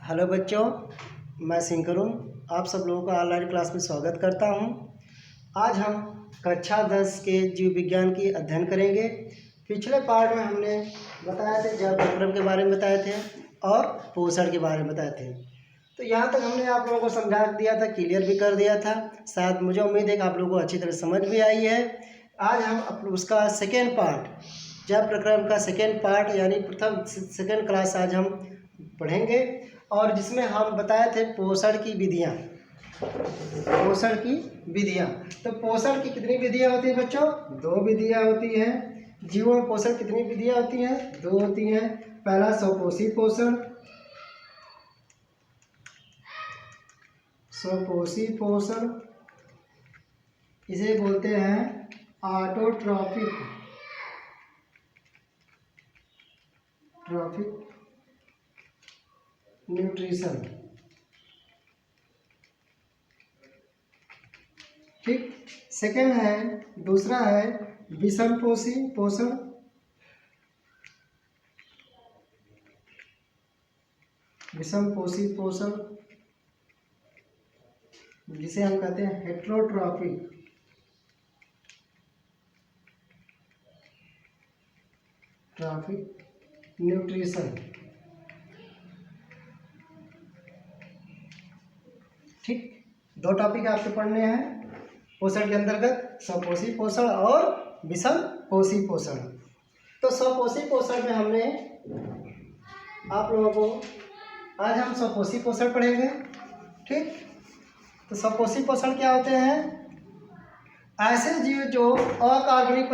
Hello बच्चों, मैं सिंकरूम आप सब लोगों का ऑनलाइन क्लास में स्वागत करता हूं। आज हम कक्षा 10 के जीव विज्ञान की अध्ययन करेंगे। पिछले पार्ट में हमने बताया थे जैव प्रक्रम के बारे में बताए थे और पोषण के बारे में बताए थे। तो यहाँ तक हमने आप लोगों को समझा दिया था, क्लियर भी कर दिया था। शायद मुझे उम्मीद है कि आप लोगों को अच्छी तरह समझ भी आई है। आज हम उसका सेकेंड पार्ट, जैव प्रक्रम का सेकेंड पार्ट यानी प्रथम सेकेंड क्लास आज हम पढ़ेंगे और जिसमें हम बताए थे पोषण की विधियाँ। पोषण की विधियाँ, तो पोषण की कितनी विधियाँ होती हैं बच्चों? 2 विधियाँ होती हैं। जीवों में पोषण कितनी विधियाँ होती हैं? 2 होती हैं। पहला स्वपोषी पोषण, स्वपोषी पोषण इसे बोलते हैं ऑटोट्रॉफिक न्यूट्रिशन। ठीक। सेकेंड है, दूसरा है विषमपोषी पोषण। विषमपोषी पोषण जिसे हम कहते हैं हेट्रोट्रॉफिक न्यूट्रिशन। ठीक, 2 टॉपिक आपके पढ़ने हैं पोषण के अंतर्गत, स्वपोषी पोषण और विषमपोषी पोषण। तो स्वपोषी पोषण में हमने आप लोगों को आज हम स्वपोषी पोषण पढ़ेंगे। ठीक, तो स्वपोषी पोषण क्या होते हैं? ऐसे जीव जो अकार्बनिक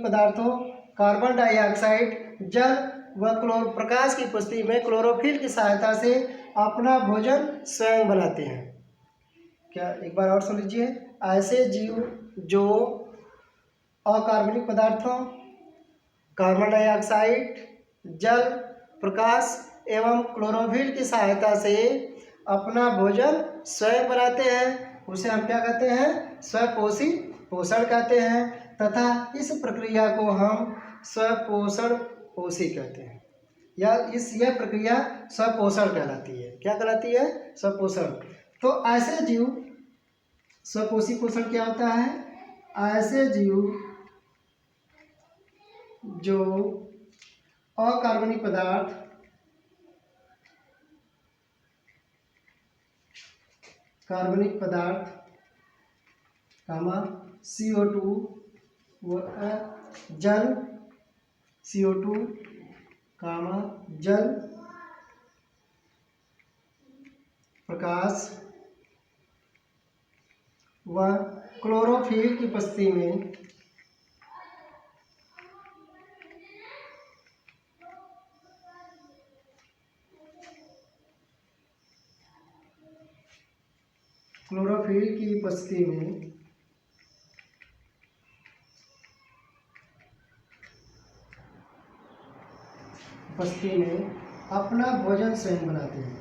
पदार्थों कार्बन डाइऑक्साइड, जल व प्रकाश की उपस्थिति में क्लोरोफिल की सहायता से अपना भोजन स्वयं बनाते हैं। क्या, एक बार और सुन लीजिए। ऐसे जीव जो अकार्बनिक पदार्थों, कार्बन डाइऑक्साइड, जल, प्रकाश एवं क्लोरोफिल की सहायता से अपना भोजन स्वयं बनाते हैं, उसे हम क्या कहते हैं? स्वपोषी पोषण कहते हैं। तथा इस प्रक्रिया को हम स्वपोषण पोषी कहते हैं, या यह प्रक्रिया स्वपोषण कहलाती है। क्या कहलाती है? स्वपोषण। तो ऐसे जीव, स्वपोषी पोषण क्या होता है? ऐसे जीव जो अकार्बनिक पदार्थ, CO2 व जल, CO2 जल, प्रकाश व क्लोरोफिल की उपस्थिति में अपना भोजन स्वयं बनाते हैं।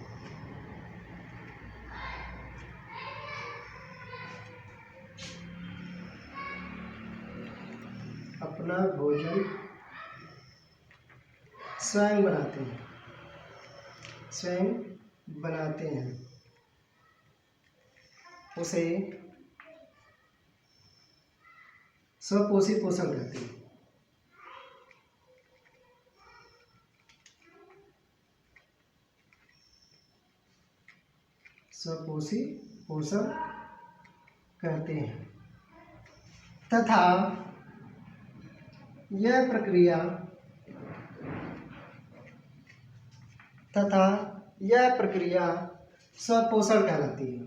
अपना भोजन स्वयं बनाते हैं, उसे स्वपोषी पोषण कहते हैं। स्वपोषी पोषण कहते हैं। तथा यह प्रक्रिया स्वपोषण कहलाती है।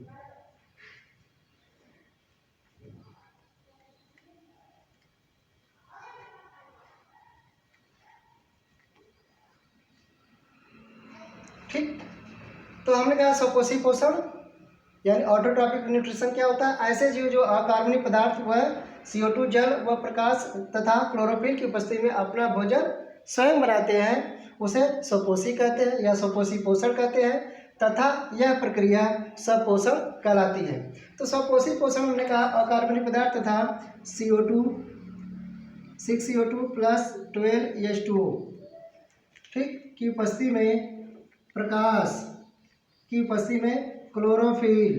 ठीक, तो हमने कहा स्वपोषी पोषण यानी ऑटोट्रॉफिक न्यूट्रिशन क्या होता है? ऐसे जीव जो अकार्बनिक पदार्थ व CO2, जल व प्रकाश तथा क्लोरोफिल की उपस्थिति में अपना भोजन स्वयं बनाते हैं, उसे स्वपोषी कहते हैं या स्वपोषी पोषण कहते हैं। तथा यह प्रक्रिया स्वपोषण कहलाती है। तो स्वपोषी पोषण हमने कहा अकार्बनिक पदार्थ तथा CO2 6CO2 + 12H2O ठीक, की उपस्थिति में प्रकाश की उपस्थिति में क्लोरोफिल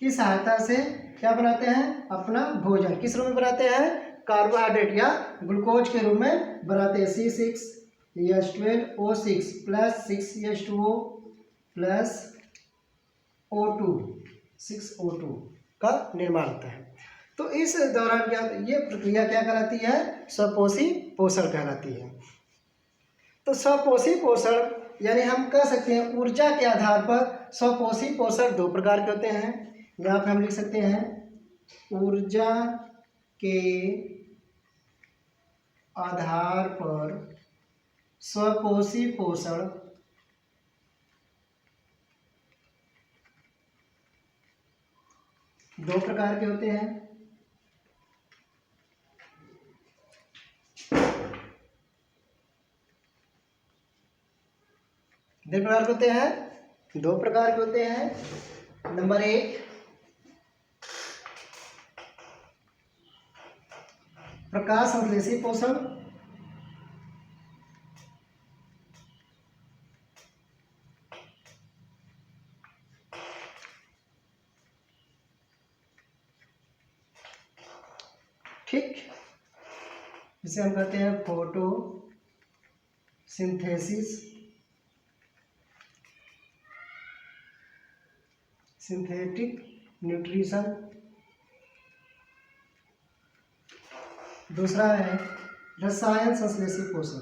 की सहायता से क्या बनाते हैं, अपना भोजन किस रूप में बनाते हैं, कार्बोहाइड्रेट या ग्लूकोज के रूप में बनाते हैं। C6H12O6 plus 6H2O plus O2 6O2 का निर्माण होता है। तो इस दौरान क्या, ये प्रक्रिया क्या कहलाती है, स्वपोषी पोषण कहलाती है। तो स्वपोषी पोषण यानी हम कह सकते हैं ऊर्जा के आधार पर स्वपोषी पोषण दो प्रकार के होते हैं। यहाँ पे हम लिख सकते हैं ऊर्जा के आधार पर स्वपोषी पोषण दो प्रकार के होते हैं। दो प्रकार के होते हैं, दो प्रकार के होते हैं। नंबर 1 प्रकाश संश्लेषी पोषण, ठीक, जिसे हम कहते हैं फोटो सिंथेसिस, सिंथेटिक न्यूट्रिशन। दूसरा है रसायन संश्लेषी पोषण,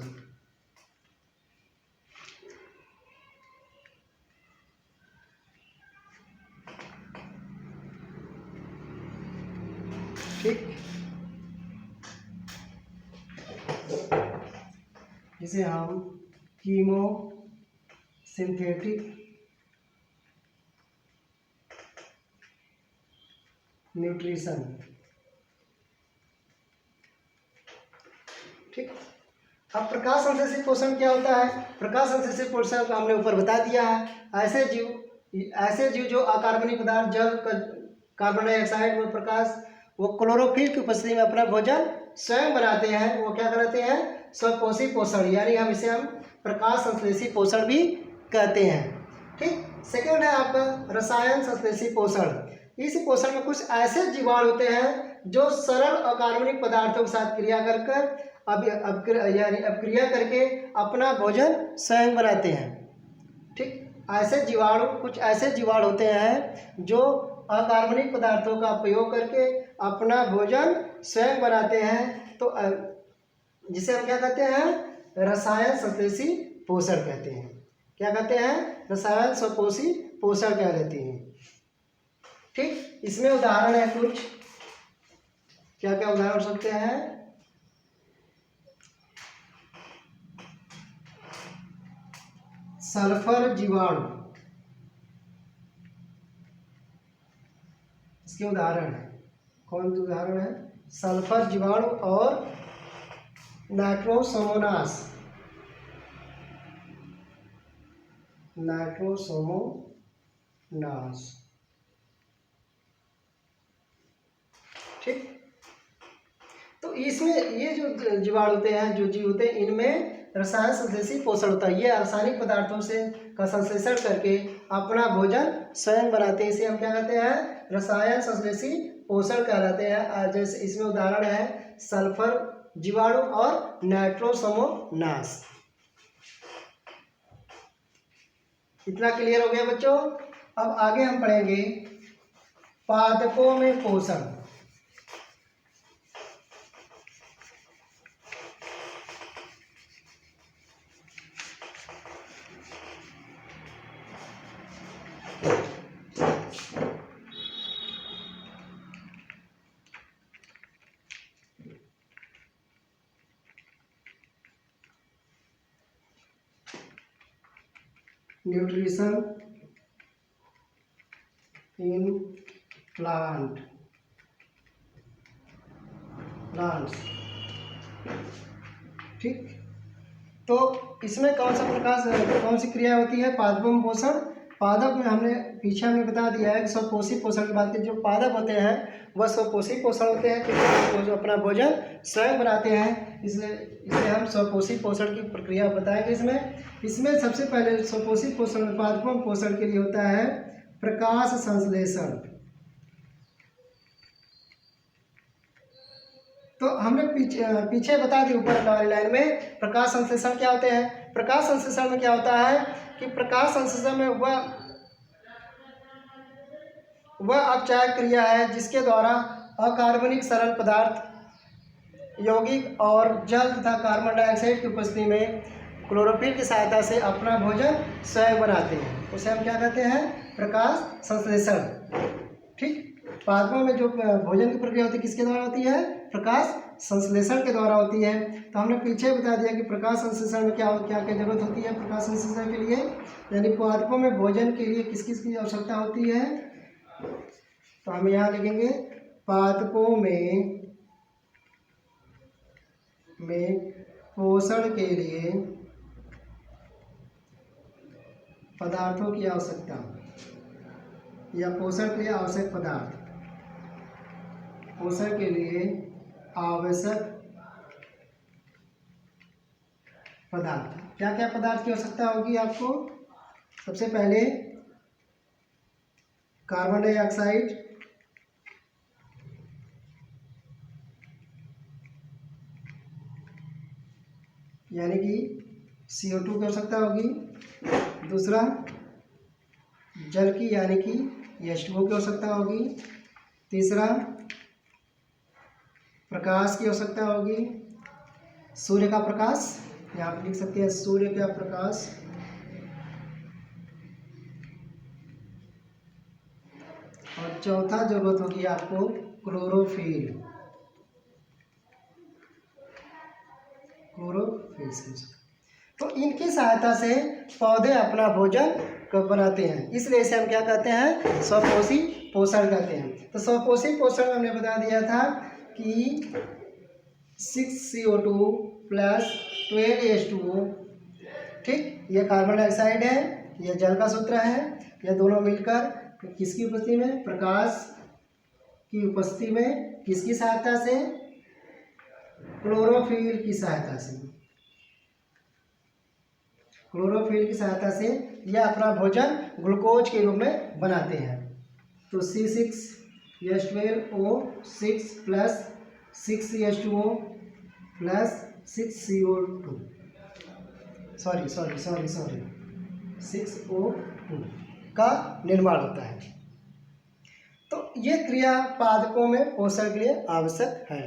ठीक, जिसे हम कीमो सिंथेटिक न्यूट्रिशन, ठीक। अब प्रकाश संश्लेषी पोषण क्या होता है, प्रकाश संश्लेषी पोषण को हमने ऊपर बता दिया है। ऐसे जीव जो अकार्बनिक पदार्थ जल कार्बन डाइऑक्साइड में प्रकाश वो क्लोरोफिल की उपस्थिति में अपना भोजन स्वयं बनाते हैं, वो क्या कहलाते हैं, स्वपोषी पोषण, यानी हम प्रकाश संश्लेषी पोषण भी कहते हैं। ठीक, सेकेंड है आपका रसायन संश्लेषी पोषण। इस पोषण में कुछ ऐसे जीवाणु होते हैं जो सरल अकार्बनिक पदार्थों के साथ क्रिया कर अपक्रिया करके अपना भोजन स्वयं बनाते हैं। ठीक, ऐसे जीवाणु, कुछ ऐसे जीवाणु होते हैं जो अकार्बनिक पदार्थों का प्रयोग करके अपना भोजन स्वयं बनाते हैं। तो जिसे हम क्या कहते हैं, रसायन संश्लेषी पोषण कहते हैं। क्या कहते हैं, रसायन स्वपोषी पोषण कहलाती हैं। ठीक, इसमें उदाहरण है कुछ, क्या क्या उदाहरण हो सकते हैं, सल्फर जीवाणु, इसके उदाहरण है, कौन से उदाहरण है, सल्फर जीवाणु और नाइट्रोसोमोनास, ठीक। तो इसमें ये जो जीवाणु होते हैं, जो जीव होते हैं, इनमें रसायन संश्लेषी पोषण होता है। ये रासायनिक पदार्थों से का संश्लेषण करके अपना भोजन स्वयं बनाते हैं। इसे हम क्या कहते हैं, रसायन संश्लेषी पोषण कहलाते हैं। जैसे इसमें उदाहरण है सल्फर जीवाणु और नाइट्रोसोमोनास। इतना क्लियर हो गया बच्चों। अब आगे हम पढ़ेंगे पादपों में पोषण। न्यूट्रिशन इन प्लांट्स, ठीक। तो इसमें कौन सी क्रिया होती है, पादपों में पोषण। पादप में हमने पीछे हमने बता दिया है कि स्वपोषी पोषण की बात की, जो पादप होते हैं वह स्वपोषी पोषण होते हैं, क्योंकि वो अपना भोजन स्वयं बनाते हैं, इसलिए हम स्वपोषी पोषण की प्रक्रिया बताएंगे। इसमें सबसे पहले स्वपोषी पोषण पादपों पोषण के लिए होता है प्रकाश संश्लेषण। तो हमने पीछे बता दी ऊपर वाली लाइन में प्रकाश संश्लेषण क्या होते हैं। प्रकाश संश्लेषण में क्या होता है कि प्रकाश संश्लेषण में वह अपचायक क्रिया है जिसके द्वारा अकार्बनिक सरल पदार्थ यौगिक और जल तथा कार्बन डाइऑक्साइड की उपस्थिति में क्लोरोफिल की सहायता से अपना भोजन स्वयं बनाते हैं, उसे हम क्या कहते हैं, प्रकाश संश्लेषण। ठीक, पादपों में जो भोजन की प्रक्रिया होती है किसके द्वारा होती है, प्रकाश संश्लेषण के द्वारा होती है। तो हमने पीछे बता दिया कि प्रकाश संश्लेषण में क्या क्या क्या जरूरत होती है प्रकाश संश्लेषण के लिए, यानी पादपों में भोजन के लिए किस किस की आवश्यकता होती है। तो हम यहाँ लिखेंगे पादपों में पोषण के लिए पदार्थों की आवश्यकता या पोषण के लिए आवश्यक पदार्थ, पोषण के लिए आवश्यक पदार्थ। क्या क्या पदार्थ की आवश्यकता होगी आपको, सबसे पहले कार्बन डाइऑक्साइड, यानी कि CO2 की आवश्यकता होगी। दूसरा जल की यानी कि H2O की आवश्यकता होगी। तीसरा प्रकाश की आवश्यकता होगी, सूर्य का प्रकाश, यहाँ पर लिख सकते हैं सूर्य का प्रकाश। और चौथा जरूरत होगी आपको क्लोरोफिल, तो इनकी सहायता से पौधे अपना भोजन बनाते हैं, इसलिए इसे हम क्या कहते हैं, स्वपोषी पोषण कहते हैं। तो स्वपोषी पोषण में हमने बता दिया था कि 6CO2 प्लस 12H2O, ठीक, ये कार्बन डाइऑक्साइड है, यह जल का सूत्र है, यह दोनों मिलकर किसकी उपस्थिति में, प्रकाश की उपस्थिति में, किसकी सहायता से, क्लोरोफिल की सहायता से, क्लोरोफिल की सहायता से यह अपना भोजन ग्लूकोज के रूप में बनाते हैं। तो C6H12O6 plus 6CH2O plus 6CO2 6O2 का निर्माण होता है। तो ये क्रिया पादपों में पोषण के लिए आवश्यक है।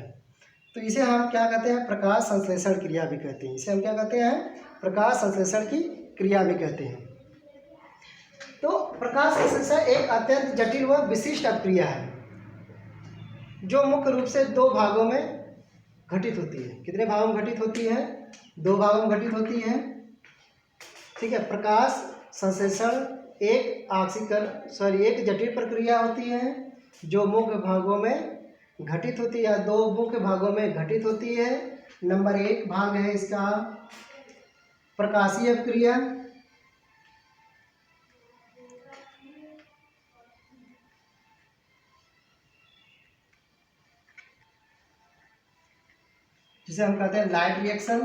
तो इसे हम क्या कहते हैं, प्रकाश संश्लेषण क्रिया भी कहते हैं। इसे हम क्या कहते हैं, प्रकाश संश्लेषण की क्रिया भी कहते हैं। तो प्रकाश संश्लेषण एक अत्यंत जटिल व विशिष्ट अपक्रिया है जो मुख्य रूप से दो भागों में घटित होती है। कितने भागों में घटित होती है, दो भागों में घटित होती है। ठीक है, प्रकाश संश्लेषण एक जटिल प्रक्रिया होती है जो मुख्य भागों में घटित होती है, दो मुख्य भागों में घटित होती है। नंबर 1 भाग है इसका प्रकाशीय अपक्रिया, जिसे हम कहते हैं लाइट रिएक्शन।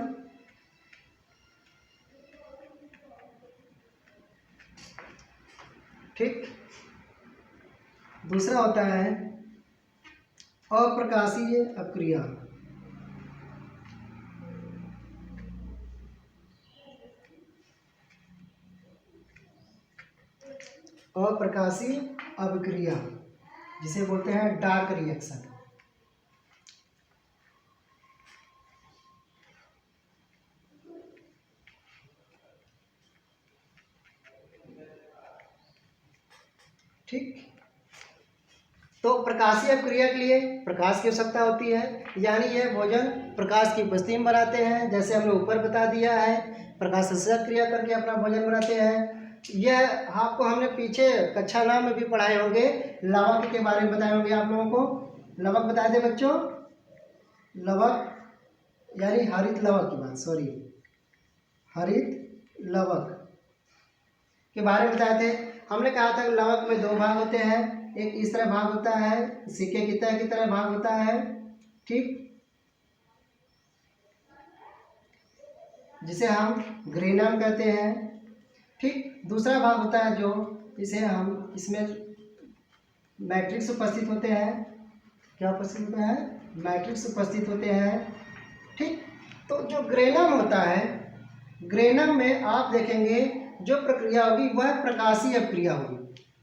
ठीक, दूसरा होता है अप्रकाशीय अपक्रिया। अप्रकाशीय अपक्रिया जिसे बोलते हैं डार्क रिएक्शन। ठीक, तो प्रकाशीय अपक्रिया के लिए प्रकाश की आवश्यकता होती है, यानी यह भोजन प्रकाश की उपस्थिति में बनाते हैं। जैसे हमने ऊपर बता दिया है, प्रकाश संश्लेषण क्रिया करके अपना भोजन बनाते हैं। यह आपको हमने पीछे कक्षा 9 में भी पढ़ाए होंगे, लवक के बारे में बताए होंगे आप लोगों को। लवक बताए थे बच्चों, लवक यानी हरित लवक की बात, हरित लवक के बारे में बताए थे। हमने कहा था लवक में 2 भाग होते हैं, एक इस तरह भाग होता है, सिक्के की तरह भाग होता है, ठीक, जिसे हम ग्रेनम कहते हैं, ठीक। दूसरा भाग होता है जो इसे हम इसमें मैट्रिक्स उपस्थित होते हैं, क्या उपस्थित होते हैं, मैट्रिक्स उपस्थित होते हैं, ठीक। तो जो ग्रेनम होता है, ग्रेनम में आप देखेंगे जो प्रक्रिया होगी वह प्रकाशीय अपक्रिया होगी।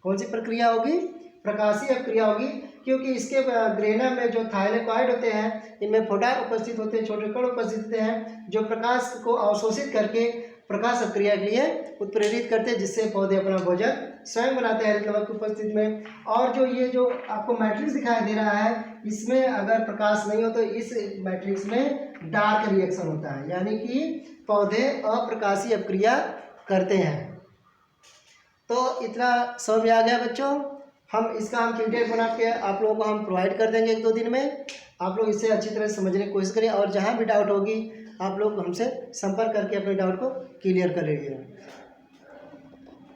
कौन सी प्रक्रिया होगी, प्रकाशीय अपक्रिया होगी, क्योंकि इसके ग्रेनम में जो थाइलेकॉइड होते हैं इनमें फोटॉन उपस्थित होते हैं, छोटे कण उपस्थित होते हैं जो प्रकाश को अवशोषित करके प्रकाश अपक्रिया के लिए उत्प्रेरित करते हैं, जिससे पौधे अपना भोजन स्वयं बनाते हैं लवक की उपस्थिति में। और जो ये जो आपको मैट्रिक्स दिखाई दे रहा है, इसमें अगर प्रकाश नहीं हो तो इस मैट्रिक्स में डार्क रिएक्शन होता है, यानी कि पौधे अप्रकाशीय अपक्रिया करते हैं। तो इतना समझ में आ गया बच्चों। हम PDF बना के आप लोगों को हम प्रोवाइड कर देंगे 1-2 दिन में। आप लोग इसे अच्छी तरह से समझने की कोशिश करिए और जहाँ भी डाउट होगी आप लोग हमसे संपर्क करके अपने डाउट को क्लियर कर लीजिए।